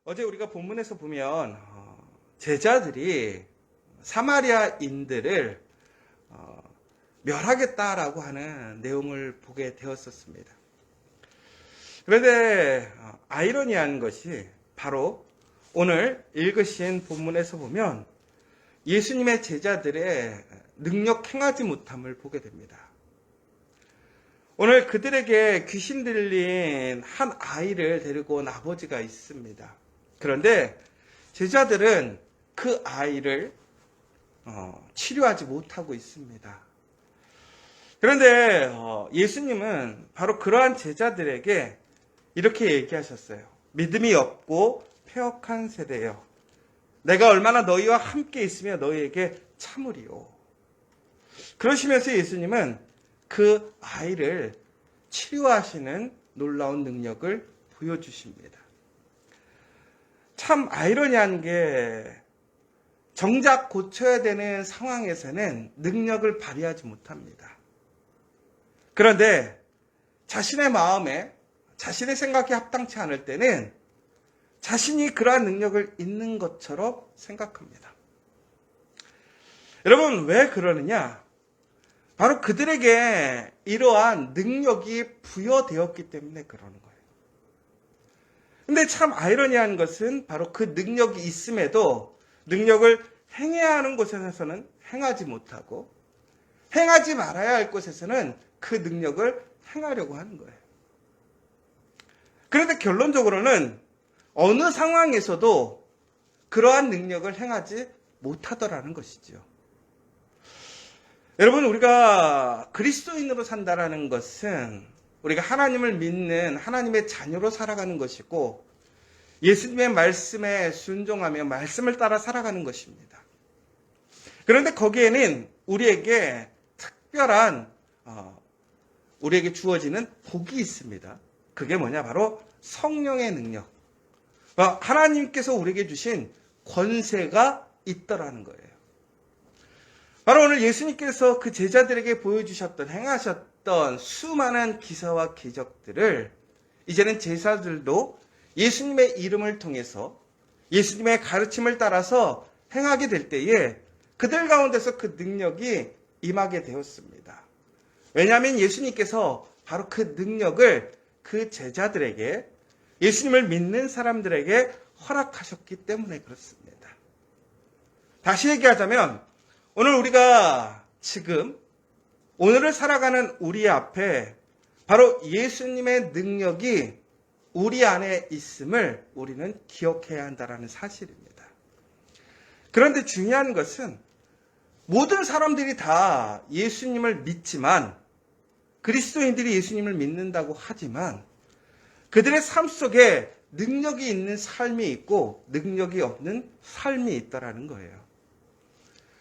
어제 우리가 본문에서 보면 제자들이 사마리아인들을 멸하겠다라고 하는 내용을 보게 되었었습니다. 그런데 아이러니한 것이 바로 오늘 읽으신 본문에서 보면 예수님의 제자들의 능력 행하지 못함을 보게 됩니다. 오늘 그들에게 귀신 들린 한 아이를 데리고 온 아버지가 있습니다. 그런데 제자들은 그 아이를 치료하지 못하고 있습니다. 그런데 예수님은 바로 그러한 제자들에게 이렇게 얘기하셨어요. 믿음이 없고 패역한 세대여, 내가 얼마나 너희와 함께 있으며 너희에게 참으리요. 그러시면서 예수님은 그 아이를 치료하시는 놀라운 능력을 보여주십니다. 참 아이러니한 게 정작 고쳐야 되는 상황에서는 능력을 발휘하지 못합니다. 그런데 자신의 마음에 자신의 생각이 합당치 않을 때는 자신이 그러한 능력을 있는 것처럼 생각합니다. 여러분, 왜 그러느냐? 바로 그들에게 이러한 능력이 부여되었기 때문에 그러는 거예요. 근데 참 아이러니한 것은 바로 그 능력이 있음에도 능력을 행해야 하는 곳에서는 행하지 못하고 행하지 말아야 할 곳에서는 그 능력을 행하려고 하는 거예요. 그런데 결론적으로는 어느 상황에서도 그러한 능력을 행하지 못하더라는 것이죠. 여러분, 우리가 그리스도인으로 산다라는 것은 우리가 하나님을 믿는 하나님의 자녀로 살아가는 것이고 예수님의 말씀에 순종하며 말씀을 따라 살아가는 것입니다. 그런데 거기에는 우리에게 특별한 우리에게 주어지는 복이 있습니다. 그게 뭐냐? 바로 성령의 능력. 하나님께서 우리에게 주신 권세가 있더라는 거예요. 바로 오늘 예수님께서 그 제자들에게 보여주셨던, 행하셨던 수많은 기사와 기적들을 이제는 제자들도 예수님의 이름을 통해서 예수님의 가르침을 따라서 행하게 될 때에 그들 가운데서 그 능력이 임하게 되었습니다. 왜냐하면 예수님께서 바로 그 능력을 그 제자들에게, 예수님을 믿는 사람들에게 허락하셨기 때문에 그렇습니다. 다시 얘기하자면 오늘 우리가 지금 오늘을 살아가는 우리 앞에 바로 예수님의 능력이 우리 안에 있음을 우리는 기억해야 한다는 사실입니다. 그런데 중요한 것은 모든 사람들이 다 예수님을 믿지만, 그리스도인들이 예수님을 믿는다고 하지만 그들의 삶 속에 능력이 있는 삶이 있고 능력이 없는 삶이 있다라는 거예요.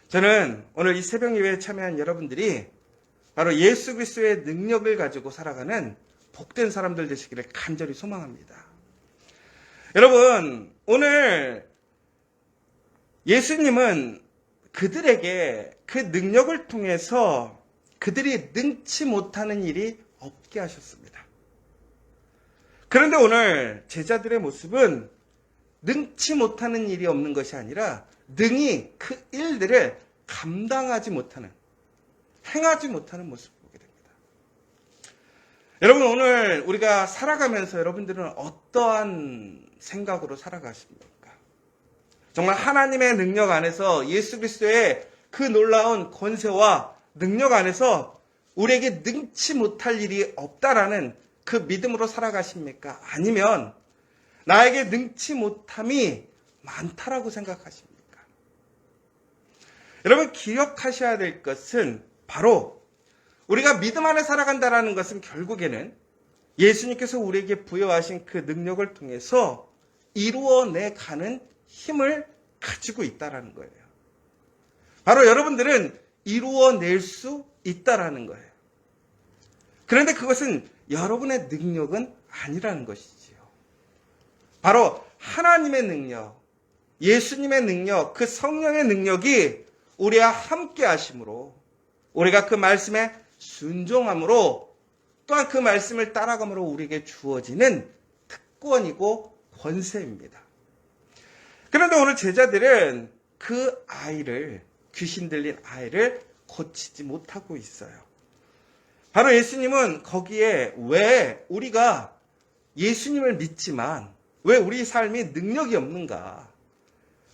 저는 오늘 이 새벽 예배에 참여한 여러분들이 바로 예수 그리스도의 능력을 가지고 살아가는 복된 사람들 되시기를 간절히 소망합니다. 여러분, 오늘 예수님은 그들에게 그 능력을 통해서 그들이 능치 못하는 일이 없게 하셨습니다. 그런데 오늘 제자들의 모습은 능치 못하는 일이 없는 것이 아니라 능히 그 일들을 감당하지 못하는, 행하지 못하는 모습을 보게 됩니다. 여러분, 오늘 우리가 살아가면서 여러분들은 어떠한 생각으로 살아가십니까? 정말 하나님의 능력 안에서, 예수 그리스도의 그 놀라운 권세와 능력 안에서 우리에게 능치 못할 일이 없다라는 그 믿음으로 살아가십니까? 아니면 나에게 능치 못함이 많다라고 생각하십니까? 여러분, 기억하셔야 될 것은 바로 우리가 믿음 안에 살아간다라는 것은 결국에는 예수님께서 우리에게 부여하신 그 능력을 통해서 이루어내가는 힘을 가지고 있다라는 거예요. 바로 여러분들은 이루어낼 수 있다라는 거예요. 그런데 그것은 여러분의 능력은 아니라는 것이지요. 바로 하나님의 능력, 예수님의 능력, 그 성령의 능력이 우리와 함께 하심으로, 우리가 그 말씀에 순종함으로, 또한 그 말씀을 따라감으로 우리에게 주어지는 특권이고 권세입니다. 그런데 오늘 제자들은 그 아이를, 귀신 들린 아이를 고치지 못하고 있어요. 바로 예수님은 거기에 왜 우리가 예수님을 믿지만 왜 우리 삶이 능력이 없는가?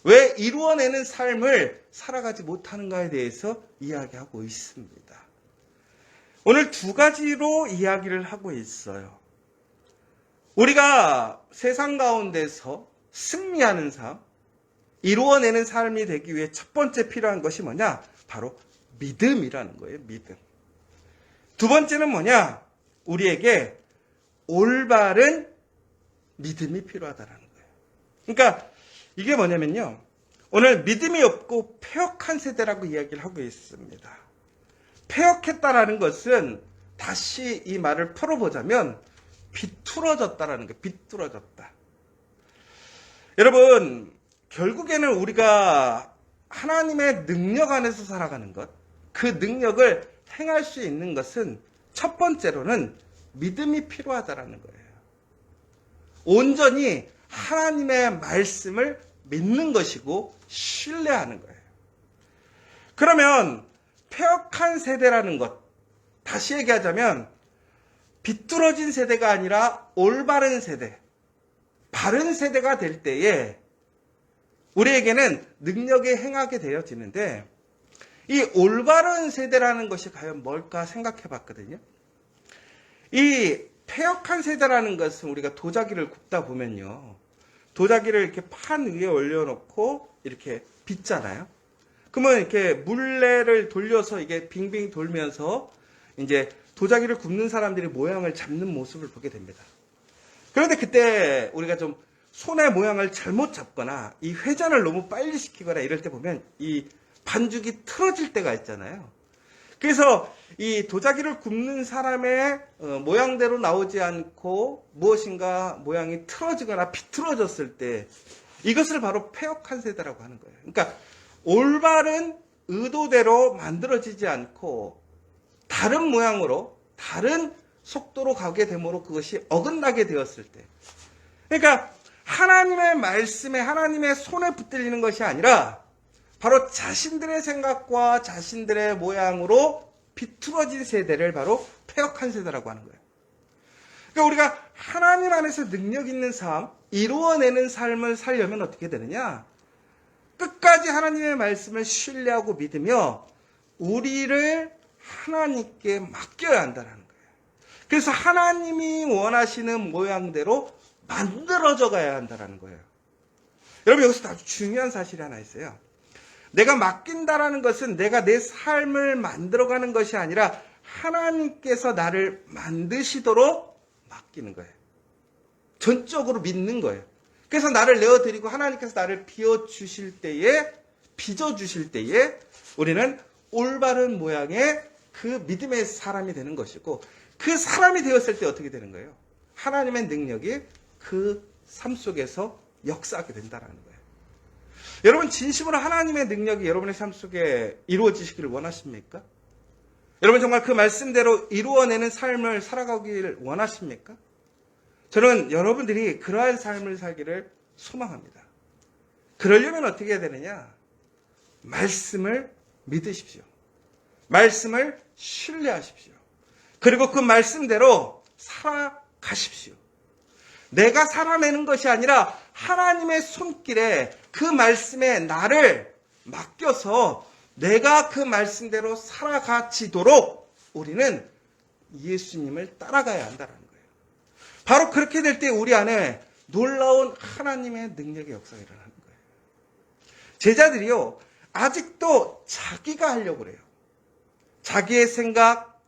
왜 이루어내는 삶을 살아가지 못하는가에 대해서 이야기하고 있습니다. 오늘 두 가지로 이야기를 하고 있어요. 우리가 세상 가운데서 승리하는 삶, 이루어내는 삶이 되기 위해 첫 번째 필요한 것이 뭐냐? 바로 믿음이라는 거예요. 믿음. 두 번째는 뭐냐? 우리에게 올바른 믿음이 필요하다는 거예요. 그러니까 이게 뭐냐면요. 오늘 믿음이 없고 패역한 세대라고 이야기를 하고 있습니다. 패역했다라는 것은 다시 이 말을 풀어보자면 비뚤어졌다라는 거예요. 비뚤어졌다. 여러분, 결국에는 우리가 하나님의 능력 안에서 살아가는 것, 그 능력을 행할 수 있는 것은 첫 번째로는 믿음이 필요하다라는 거예요. 온전히 하나님의 말씀을 믿는 것이고 신뢰하는 거예요. 그러면 패역한 세대라는 것, 다시 얘기하자면 비뚤어진 세대가 아니라 올바른 세대, 바른 세대가 될 때에 우리에게는 능력이 행하게 되어지는데 이 올바른 세대라는 것이 과연 뭘까 생각해 봤거든요. 이 패역한 세대라는 것은 우리가 도자기를 굽다 보면요. 도자기를 이렇게 판 위에 올려놓고 이렇게 빚잖아요. 그러면 이렇게 물레를 돌려서 이게 빙빙 돌면서 이제 도자기를 굽는 사람들이 모양을 잡는 모습을 보게 됩니다. 그런데 그때 우리가 좀 손의 모양을 잘못 잡거나 이 회전을 너무 빨리 시키거나 이럴 때 보면 이 반죽이 틀어질 때가 있잖아요. 그래서 이 도자기를 굽는 사람의 모양대로 나오지 않고 무엇인가 모양이 틀어지거나 비틀어졌을 때 이것을 바로 패역한 세대라고 하는 거예요. 그러니까 올바른 의도대로 만들어지지 않고 다른 모양으로 다른 속도로 가게 되므로 그것이 어긋나게 되었을 때, 그러니까 하나님의 말씀에 하나님의 손에 붙들리는 것이 아니라 바로 자신들의 생각과 자신들의 모양으로 비틀어진 세대를 바로 패역한 세대라고 하는 거예요. 그러니까 우리가 하나님 안에서 능력 있는 삶, 이루어내는 삶을 살려면 어떻게 되느냐? 끝까지 하나님의 말씀을 신뢰하고 믿으며 우리를 하나님께 맡겨야 한다는 거예요. 그래서 하나님이 원하시는 모양대로 만들어져 가야 한다는 거예요. 여러분, 여기서 아주 중요한 사실이 하나 있어요. 내가 맡긴다라는 것은 내가 내 삶을 만들어가는 것이 아니라 하나님께서 나를 만드시도록 맡기는 거예요. 전적으로 믿는 거예요. 그래서 나를 내어드리고 하나님께서 나를 빚어주실 때에 우리는 올바른 모양의 그 믿음의 사람이 되는 것이고, 그 사람이 되었을 때 어떻게 되는 거예요? 하나님의 능력이 그 삶 속에서 역사하게 된다는 거예요. 여러분, 진심으로 하나님의 능력이 여러분의 삶 속에 이루어지시기를 원하십니까? 여러분, 정말 그 말씀대로 이루어내는 삶을 살아가기를 원하십니까? 저는 여러분들이 그러한 삶을 살기를 소망합니다. 그러려면 어떻게 해야 되느냐? 말씀을 믿으십시오. 말씀을 신뢰하십시오. 그리고 그 말씀대로 살아가십시오. 내가 살아내는 것이 아니라 하나님의 손길에 그 말씀에 나를 맡겨서 내가 그 말씀대로 살아가지도록 우리는 예수님을 따라가야 한다는 거예요. 바로 그렇게 될 때 우리 안에 놀라운 하나님의 능력의 역사가 일어나는 거예요. 제자들이요, 아직도 자기가 하려고 그래요. 자기의 생각,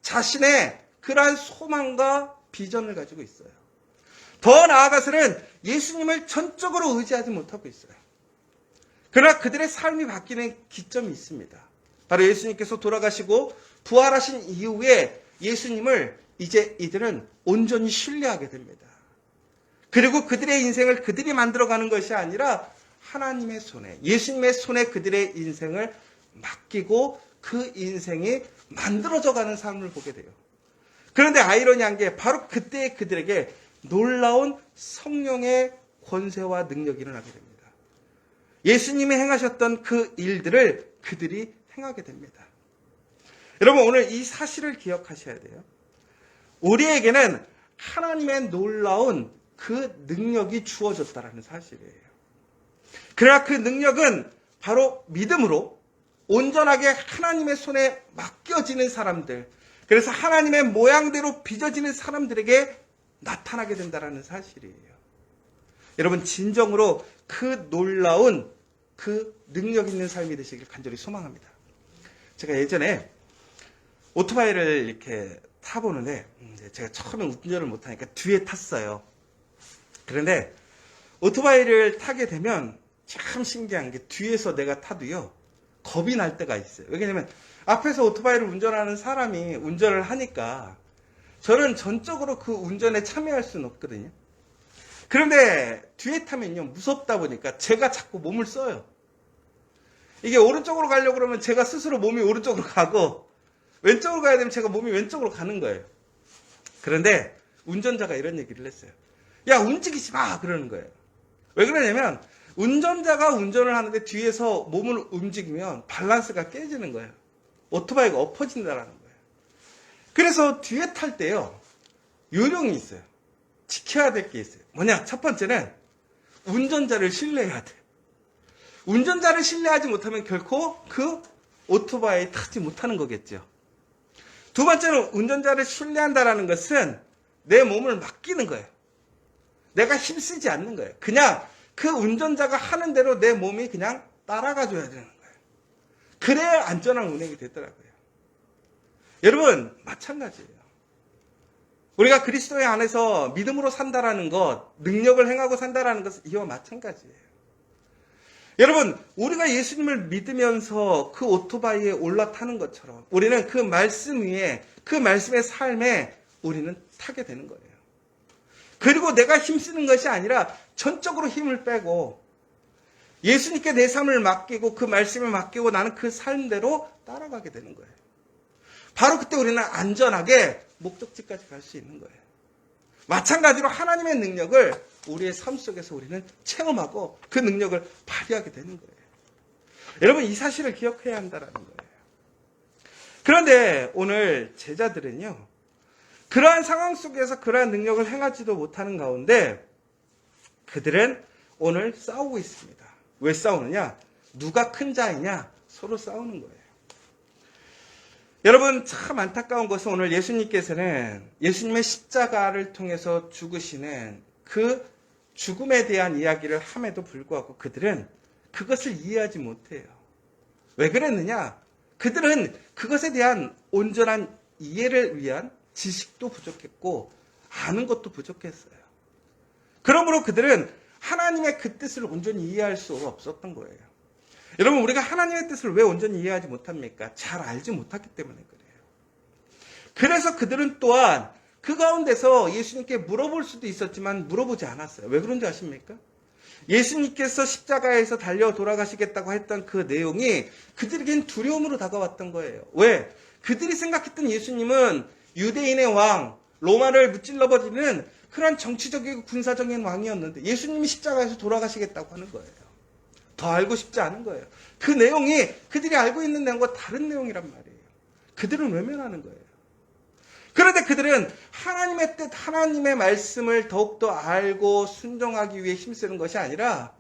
자신의 그러한 소망과 비전을 가지고 있어요. 더 나아가서는 예수님을 전적으로 의지하지 못하고 있어요. 그러나 그들의 삶이 바뀌는 기점이 있습니다. 바로 예수님께서 돌아가시고 부활하신 이후에 예수님을 이제 이들은 온전히 신뢰하게 됩니다. 그리고 그들의 인생을 그들이 만들어가는 것이 아니라 하나님의 손에, 예수님의 손에 그들의 인생을 맡기고 그 인생이 만들어져가는 삶을 보게 돼요. 그런데 아이러니한 게 바로 그때 그들에게 놀라운 성령의 권세와 능력이 일어나게 됩니다. 예수님이 행하셨던 그 일들을 그들이 행하게 됩니다. 여러분, 오늘 이 사실을 기억하셔야 돼요. 우리에게는 하나님의 놀라운 그 능력이 주어졌다는 사실이에요. 그러나 그 능력은 바로 믿음으로 온전하게 하나님의 손에 맡겨지는 사람들, 그래서 하나님의 모양대로 빚어지는 사람들에게 나타나게 된다는 사실이에요. 여러분, 진정으로 그 놀라운 그 능력 있는 삶이 되시길 간절히 소망합니다. 제가 예전에 오토바이를 이렇게 타보는데, 제가 처음에 운전을 못하니까 뒤에 탔어요. 그런데 오토바이를 타게 되면 참 신기한 게 뒤에서 내가 타도요, 겁이 날 때가 있어요. 왜냐면 앞에서 오토바이를 운전하는 사람이 운전을 하니까 저는 전적으로 그 운전에 참여할 수는 없거든요. 그런데 뒤에 타면요, 무섭다 보니까 제가 자꾸 몸을 써요. 이게 오른쪽으로 가려고 그러면 제가 스스로 몸이 오른쪽으로 가고, 왼쪽으로 가야 되면 제가 몸이 왼쪽으로 가는 거예요. 그런데 운전자가 이런 얘기를 했어요. 야, 움직이지 마! 그러는 거예요. 왜 그러냐면 운전자가 운전을 하는데 뒤에서 몸을 움직이면 밸런스가 깨지는 거예요. 오토바이가 엎어진다라는 거예요. 그래서 뒤에 탈 때요, 요령이 있어요. 지켜야 될 게 있어요. 뭐냐? 첫 번째는 운전자를 신뢰해야 돼요. 운전자를 신뢰하지 못하면 결코 그 오토바이에 타지 못하는 거겠죠. 두 번째는 운전자를 신뢰한다는 것은 내 몸을 맡기는 거예요. 내가 힘쓰지 않는 거예요. 그냥 그 운전자가 하는 대로 내 몸이 그냥 따라가 줘야 되는 거예요. 그래야 안전한 운행이 되더라고요. 여러분, 마찬가지예요. 우리가 그리스도의 안에서 믿음으로 산다라는 것, 능력을 행하고 산다라는 것은 이와 마찬가지예요. 여러분, 우리가 예수님을 믿으면서 그 오토바이에 올라타는 것처럼 우리는 그 말씀 위에, 그 말씀의 삶에 우리는 타게 되는 거예요. 그리고 내가 힘쓰는 것이 아니라 전적으로 힘을 빼고 예수님께 내 삶을 맡기고 그 말씀을 맡기고 나는 그 삶대로 따라가게 되는 거예요. 바로 그때 우리는 안전하게 목적지까지 갈 수 있는 거예요. 마찬가지로 하나님의 능력을 우리의 삶 속에서 우리는 체험하고 그 능력을 발휘하게 되는 거예요. 여러분, 이 사실을 기억해야 한다는 거예요. 그런데 오늘 제자들은요, 그러한 상황 속에서 그러한 능력을 행하지도 못하는 가운데 그들은 오늘 싸우고 있습니다. 왜 싸우느냐? 누가 큰 자이냐? 서로 싸우는 거예요. 여러분, 참 안타까운 것은 오늘 예수님께서는 예수님의 십자가를 통해서 죽으시는 그 죽음에 대한 이야기를 함에도 불구하고 그들은 그것을 이해하지 못해요. 왜 그랬느냐? 그들은 그것에 대한 온전한 이해를 위한 지식도 부족했고 아는 것도 부족했어요. 그러므로 그들은 하나님의 그 뜻을 온전히 이해할 수가 없었던 거예요. 여러분, 우리가 하나님의 뜻을 왜 온전히 이해하지 못합니까? 잘 알지 못하기 때문에 그래요. 그래서 그들은 또한 그 가운데서 예수님께 물어볼 수도 있었지만 물어보지 않았어요. 왜 그런지 아십니까? 예수님께서 십자가에서 달려 돌아가시겠다고 했던 그 내용이 그들에겐 두려움으로 다가왔던 거예요. 왜? 그들이 생각했던 예수님은 유대인의 왕, 로마를 무찔러버리는 그런 정치적이고 군사적인 왕이었는데 예수님이 십자가에서 돌아가시겠다고 하는 거예요. 더 알고 싶지 않은 거예요. 그 내용이 그들이 알고 있는 내용과 다른 내용이란 말이에요. 그들은 외면하는 거예요. 그런데 그들은 하나님의 뜻, 하나님의 말씀을 더욱더 알고 순종하기 위해 힘쓰는 것이 아니라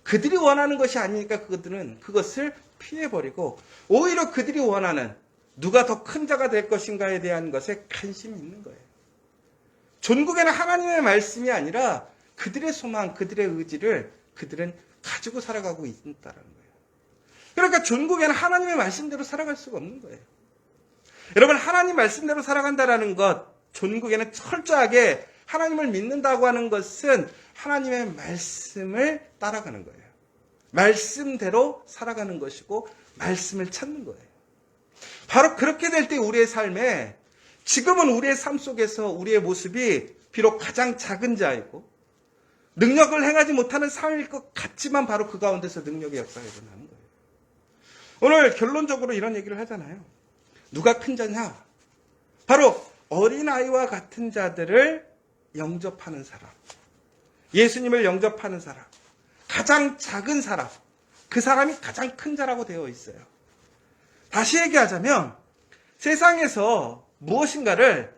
그들이 원하는 것이 아니니까 그들은 그것을 피해버리고 오히려 그들이 원하는 누가 더 큰 자가 될 것인가에 대한 것에 관심이 있는 거예요. 전국에는 하나님의 말씀이 아니라 그들의 소망, 그들의 의지를 그들은 가지고 살아가고 있다는 거예요. 그러니까 전국에는 하나님의 말씀대로 살아갈 수가 없는 거예요. 여러분, 하나님 말씀대로 살아간다는 것, 전국에는 철저하게 하나님을 믿는다고 하는 것은 하나님의 말씀을 따라가는 거예요. 말씀대로 살아가는 것이고 말씀을 찾는 거예요. 바로 그렇게 될 때 우리의 삶에 지금은 우리의 삶 속에서 우리의 모습이 비록 가장 작은 자이고 능력을 행하지 못하는 삶일 것 같지만 바로 그 가운데서 능력의 역사가 일어나는 거예요. 오늘 결론적으로 이런 얘기를 하잖아요. 누가 큰 자냐? 바로 어린아이와 같은 자들을 영접하는 사람. 예수님을 영접하는 사람. 가장 작은 사람. 그 사람이 가장 큰 자라고 되어 있어요. 다시 얘기하자면 세상에서 무엇인가를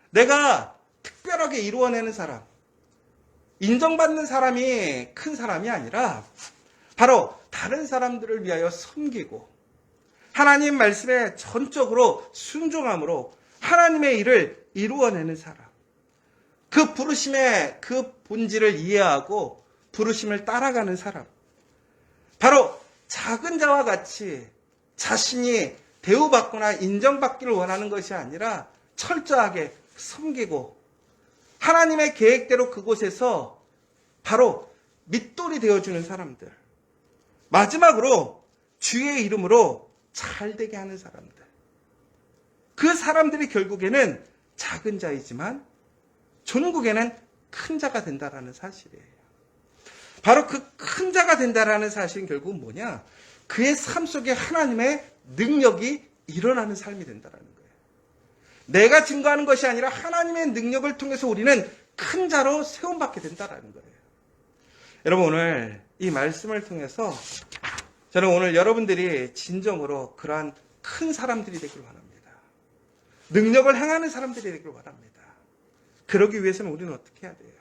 내가 특별하게 이루어내는 사람, 인정받는 사람이 큰 사람이 아니라 바로 다른 사람들을 위하여 섬기고 하나님 말씀에 전적으로 순종함으로 하나님의 일을 이루어내는 사람, 그 부르심의 그 본질을 이해하고 부르심을 따라가는 사람, 바로 작은 자와 같이 자신이 대우받거나 인정받기를 원하는 것이 아니라 철저하게 섬기고 하나님의 계획대로 그곳에서 바로 밑돌이 되어주는 사람들, 마지막으로 주의 이름으로 잘되게 하는 사람들, 그 사람들이 결국에는 작은 자이지만 종국에는 큰 자가 된다라는 사실이에요. 바로 그 큰 자가 된다라는 사실은 결국은 뭐냐? 그의 삶 속에 하나님의 능력이 일어나는 삶이 된다라는 거예요. 내가 증거하는 것이 아니라 하나님의 능력을 통해서 우리는 큰 자로 세움받게 된다라는 거예요. 여러분, 오늘 이 말씀을 통해서 저는 오늘 여러분들이 진정으로 그러한 큰 사람들이 되길 원합니다. 능력을 행하는 사람들이 되길 원합니다. 그러기 위해서는 우리는 어떻게 해야 돼요?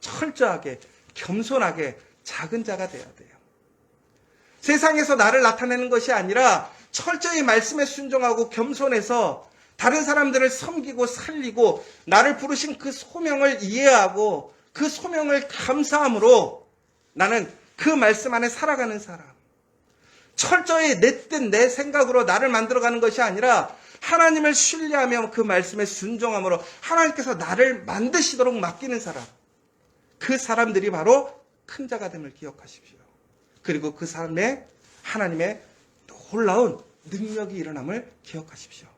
철저하게, 겸손하게 작은 자가 돼야 돼요. 세상에서 나를 나타내는 것이 아니라 철저히 말씀에 순종하고 겸손해서 다른 사람들을 섬기고 살리고 나를 부르신 그 소명을 이해하고 그 소명을 감사함으로 나는 그 말씀 안에 살아가는 사람. 철저히 내 뜻, 내 생각으로 나를 만들어가는 것이 아니라 하나님을 신뢰하며 그 말씀에 순종함으로 하나님께서 나를 만드시도록 맡기는 사람. 그 사람들이 바로 큰 자가 됨을 기억하십시오. 그리고 그 삶에 하나님의 놀라운 능력이 일어남을 기억하십시오.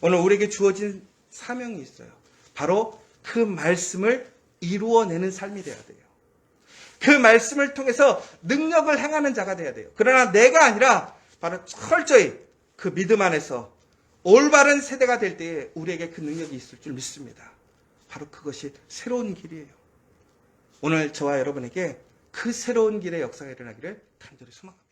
오늘 우리에게 주어진 사명이 있어요. 바로 그 말씀을 이루어내는 삶이 돼야 돼요. 그 말씀을 통해서 능력을 행하는 자가 돼야 돼요. 그러나 내가 아니라 바로 철저히 그 믿음 안에서 올바른 세대가 될 때에 우리에게 그 능력이 있을 줄 믿습니다. 바로 그것이 새로운 길이에요. 오늘 저와 여러분에게 그 새로운 길의 역사가 일어나기를 간절히 소망합니다.